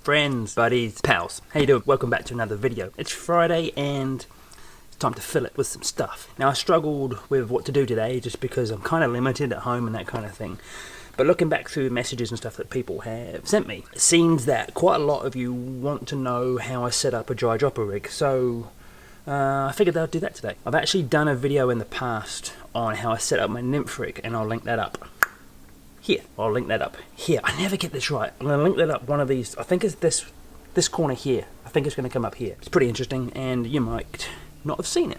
friends, buddies, pals. How you doing? Welcome back to another video. It's Friday and it's time to fill it with some stuff. Now I struggled with what to do today just because I'm kind of limited at home and that kind of thing. But looking back through messages and stuff that people have sent me, it seems that quite a lot of you want to know how I set up a dry dropper rig. So I figured I'd do that today. I've actually done a video in the past on how I set up my nymph rig, and I'll link that up here. I'll link that up here. I never get this right. I'm going to link that up one of these. I think it's this corner here. I think it's going to come up here. It's pretty interesting, and you might not have seen it.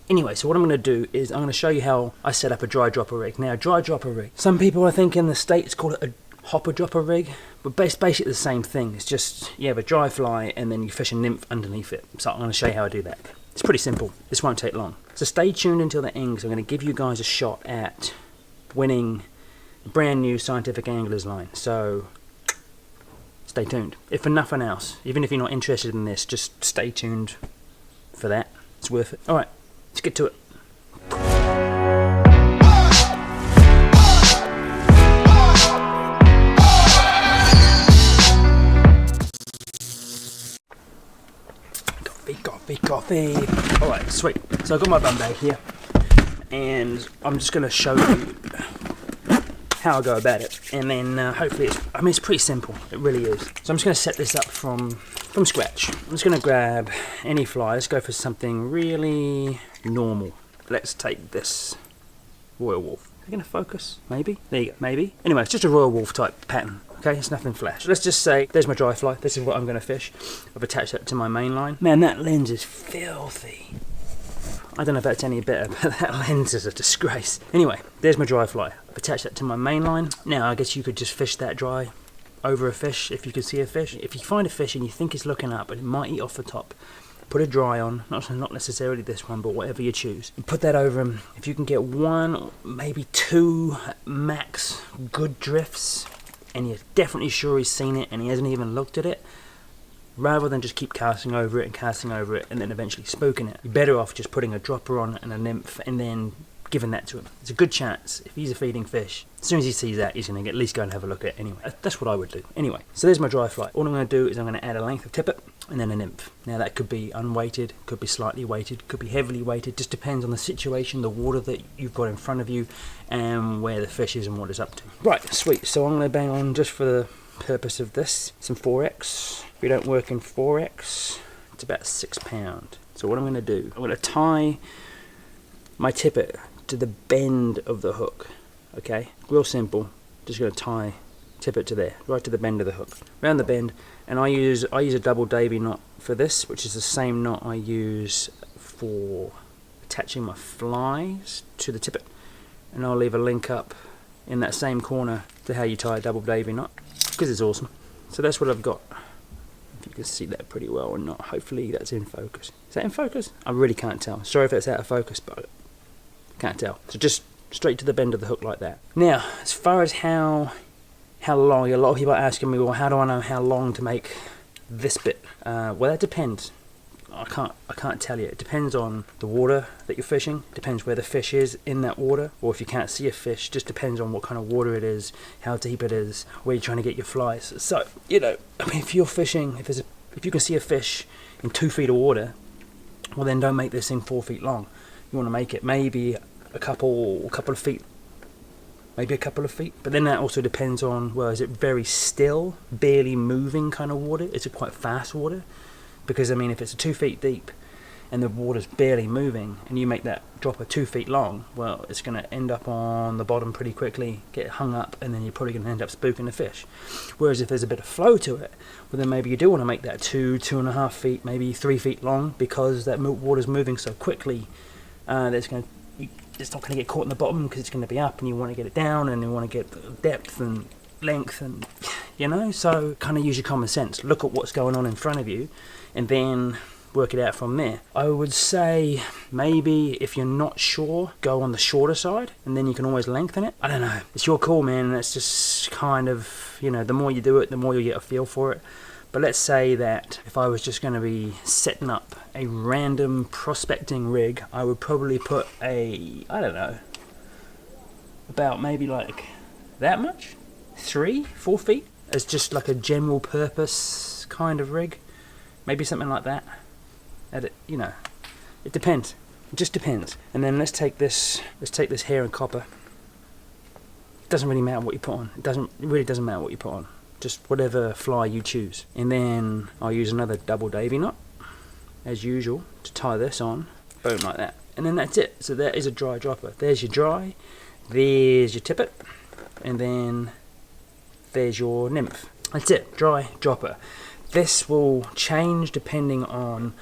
Anyway, so what I'm going to do is I'm going to show you how I set up a dry dropper rig. Now, a dry dropper rig, some people I think in the States call it a hopper dropper rig, but basically the same thing. It's just you have a dry fly and then you fish a nymph underneath it. So I'm going to show you how I do that. It's pretty simple. This won't take long. So stay tuned until the end, because I'm going to give you guys a shot at winning a brand new Scientific Angler's line. So stay tuned. If for nothing else, even if you're not interested in this, just stay tuned for that. It's worth it. Alright, let's get to it. Coffee. Alright, sweet. So I've got my bum bag here, and I'm just going to show you how I go about it, and then hopefully it's pretty simple. It really is. So I'm just going to set this up from scratch. I'm just going to grab any fly. Let's go for something really normal. Let's take this Royal Wolf. Is it going to focus? Maybe? There you go. Maybe. Anyway, it's just a Royal Wolf type pattern. Okay, it's nothing flash. Let's just say, there's my dry fly. This is what I'm going to fish. I've attached that to my main line. Man, that lens is filthy. I don't know if that's any better, but that lens is a disgrace. Anyway, there's my dry fly. I've attached that to my main line. Now, I guess you could just fish that dry over a fish if you could see a fish. If you find a fish and you think it's looking up and it might eat off the top, put a dry on, not necessarily this one, but whatever you choose. And put that over him. If you can get one, maybe two max good drifts, and you're definitely sure he's seen it and he hasn't even looked at it, rather than just keep casting over it and then eventually spooking it, you're better off just putting a dropper on and a nymph and then giving that to him. It's a good chance, if he's a feeding fish, as soon as he sees that, he's going to at least go and have a look at it anyway. That's what I would do. Anyway, so there's my dry fly. All I'm going to do is I'm going to add a length of tippet and then a nymph. Now that could be unweighted, could be slightly weighted, could be heavily weighted, just depends on the situation, the water that you've got in front of you, and where the fish is and what it's up to. Right, sweet. So I'm going to bang on, just for the purpose of this, some 4X. If you don't work in 4X, it's about 6 pounds. So what I'm going to do, I'm going to tie my tippet to the bend of the hook. Okay, real simple. Just going to tie tippet to there, right to the bend of the hook, around the bend. And I use a double Davy knot for this, which is the same knot I use for attaching my flies to the tippet. And I'll leave a link up in that same corner to how you tie a double Davy knot, because it's awesome. So that's what I've got. If you can see that pretty well or not. Hopefully that's in focus. Is that in focus? I really can't tell. Sorry if it's out of focus, but I can't tell. So just straight to the bend of the hook like that. Now, as far as how long, a lot of people are asking me, well, how do I know how long to make this bit? Well, that depends. I can't tell you. It depends on the water that you're fishing. Depends where the fish is in that water, or if you can't see a fish, just depends on what kind of water it is, how deep it is, where you're trying to get your flies. So, you know, I mean, if you're fishing, if you can see a fish in 2 feet of water, well, then don't make this thing 4 feet long. You want to make it maybe a couple of feet. Maybe a couple of feet, but then that also depends on, well, is it very still, barely moving kind of water? Is it quite fast water? Because I mean, if it's 2 feet deep and the water's barely moving and you make that dropper 2 feet long, well, it's going to end up on the bottom pretty quickly, get hung up, and then you're probably going to end up spooking the fish. Whereas if there's a bit of flow to it, well, then maybe you do want to make that 2.5 feet, maybe 3 feet long, because that water's moving so quickly that it's not going to get caught in the bottom, because it's going to be up and you want to get it down and you want to get depth and length, and you know, so kind of use your common sense. Look at what's going on in front of you and then work it out from there. I would say maybe if you're not sure, go on the shorter side and then you can always lengthen it. I don't know, it's your call, man. It's just kind of, you know, the more you do it, the more you get a feel for it. But let's say that if I was just going to be setting up a random prospecting rig, I would probably put I don't know, about maybe like that much? 3-4 feet? as just like a general purpose kind of rig. Maybe something like that. You know, it depends. It just depends. And then let's take this hair and copper. It doesn't really matter what you put on. It really doesn't matter what you put on. Just whatever fly you choose. And then I'll use another double Davy knot, as usual, to tie this on. Boom, like that. And then that's it. So that is a dry dropper. There's your dry, there's your tippet, and then there's your nymph. That's it, dry dropper. This will change depending on,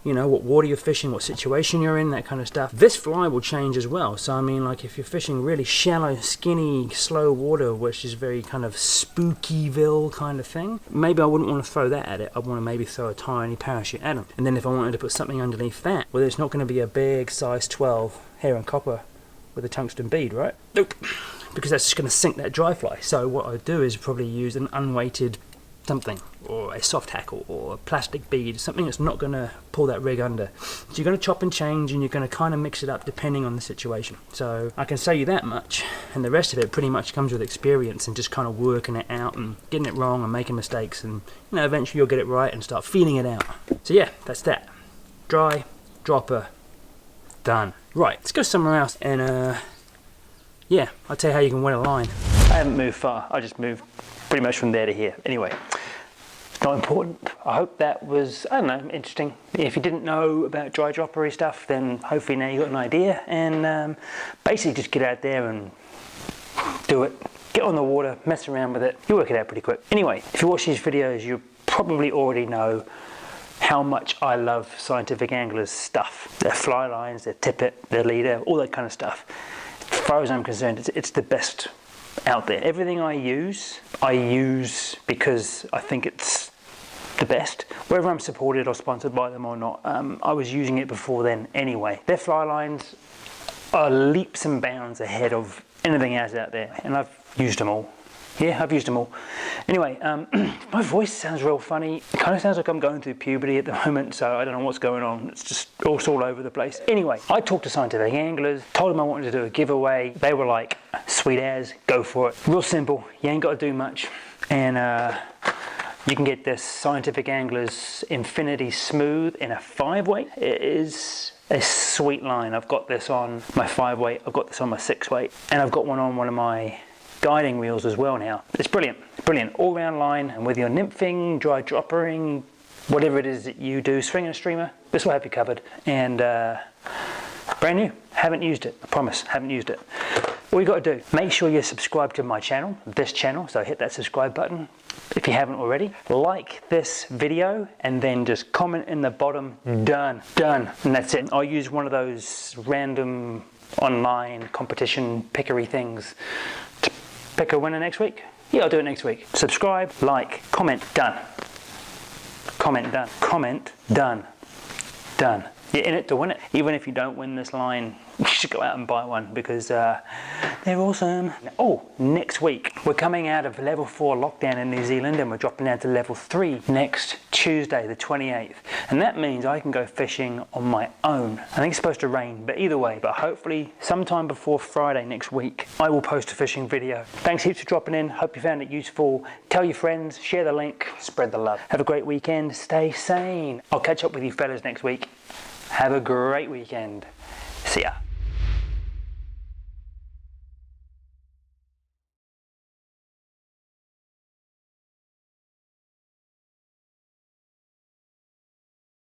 you know, what water you're fishing, what situation you're in, that kind of stuff. This fly will change as well. So I mean, like if you're fishing really shallow, skinny, slow water, which is very kind of Spookyville kind of thing, maybe I wouldn't want to throw that at it. I'd want to maybe throw a tiny parachute at them. And then if I wanted to put something underneath that, well, it's not going to be a big size 12 hair and copper with a tungsten bead, right? Nope, because that's just going to sink that dry fly. So what I do is probably use an unweighted something, or a soft hackle, or a plastic bead, something that's not going to pull that rig under. So you're going to chop and change, and you're going to kind of mix it up depending on the situation. So I can say you that much, and the rest of it pretty much comes with experience and just kind of working it out and getting it wrong and making mistakes, and you know, eventually you'll get it right and start feeling it out. So yeah, that's that. Dry dropper done. Right, let's go somewhere else, and yeah, I'll tell you how you can wet a line. I haven't moved far, I just moved pretty much from there to here. Anyway, not important. I hope that was, I don't know, interesting. If you didn't know about dry droppery stuff, then hopefully now you got an idea, and basically just get out there and do it. Get on the water, mess around with it, you'll work it out pretty quick. Anyway, if you watch these videos, you probably already know how much I love Scientific Anglers stuff. Their fly lines, their tippet, their leader, all that kind of stuff. As far as I'm concerned, it's the best out there. Everything I use because I think it's the best. Whether I'm supported or sponsored by them or not, I was using it before then anyway. Their fly lines are leaps and bounds ahead of anything else out there, and I've used them all. Yeah, I've used them all. Anyway, my voice sounds real funny. It kind of sounds like I'm going through puberty at the moment, so I don't know what's going on. It's just all over the place. Anyway, I talked to Scientific Anglers, told them I wanted to do a giveaway. They were like, sweet as, go for it. Real simple, you ain't got to do much. And you can get this Scientific Anglers Infinity Smooth in a 5-weight. It is a sweet line. I've got this on my 5-weight, I've got this on my 6-weight, and I've got one on one of my guiding reels as well now. It's brilliant, brilliant, all round line, and with your nymphing, dry droppering, whatever it is that you do, swinging a streamer, this will have you covered. And brand new, haven't used it, I promise, haven't used it. All you got to do, make sure you're subscribed to my channel, this channel, so hit that subscribe button if you haven't already. Like this video, and then just comment in the bottom, done, and that's it. I'll use one of those random online competition pickery things to pick a winner next week. Yeah, I'll do it next week. Subscribe, like, comment, done. Comment, done. Comment, done. Done. You're in it to win it. Even if you don't win this line, you should go out and buy one, because they're awesome. Oh, next week we're coming out of level 4 lockdown in New Zealand, and we're dropping down to level 3 next Tuesday the 28th, and that means I can go fishing on my own. I think it's supposed to rain, but either way, but hopefully sometime before Friday next week I will post a fishing video. Thanks heaps for dropping in, hope you found it useful. Tell your friends, share the link, spread the love. Have a great weekend, stay sane. I'll catch up with you fellas next week. Have a great weekend. See ya.